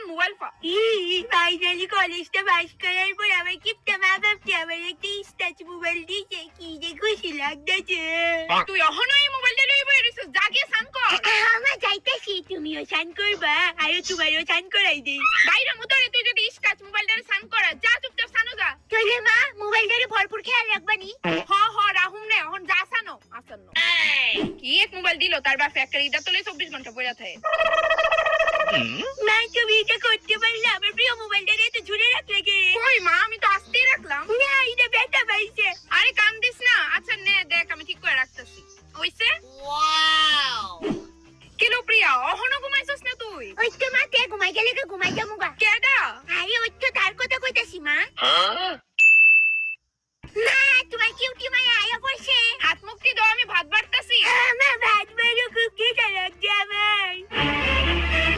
Mobile ফা finally কলেজটা pass করার পর আমার কিপটা মা বাপকে আমার একটা স্টাচ মোবাইল দিয়েছে, কি যে খুশি লাগতেছে। তুই অহনো এই মোবাইলটা লই বই রিসস জাগিয়ে সান কর। আমার যাইতাছি, তুমিও স্নান করবা আর তোমারও স্নান করাই দেই। বাইরে মতরে তুই যদি স্টাচ মোবাইলটারে সান করা যা চুপচাপ সানো যা। তাহলে মা মোবাইলটারে ভরপুর খেয়াল রাখবানি। হ রাহুম নে এখন যা সানো আসানো। কি এক মোবাইল দিল তার বাপ ফ্যাক্টরিটা তোলে 24 ঘন্টা পড়ে থাকে। মা তুমি এটা করতে পারলে আমার প্রিয় মোবাইলটারে এত ঝুলে রাখলে কে? কই মা আমি তো আস্তেই রাখলাম। না এটা ব্যথা পাইছে। আরে কান দিস না। আচ্ছা নে দেখ আমি ঠিক করে রাখতেছি। হইছে? ওয়াও কিলো প্রিয়া অহনো ঘুমাইছস না তুই? ওই তো মা তে ঘুমাই গেলে ঘুমাই যাবো গা। কেডা? আরে ওই তো তার কথা কইতাছি মা। মা তোমার কিউটি মায়া আয়া পড়ছে। হাত মুক্তি দাও আমি ভাত বাড়তাছি। মা ভাত বেরো খুব খিদা লাগছে আমার।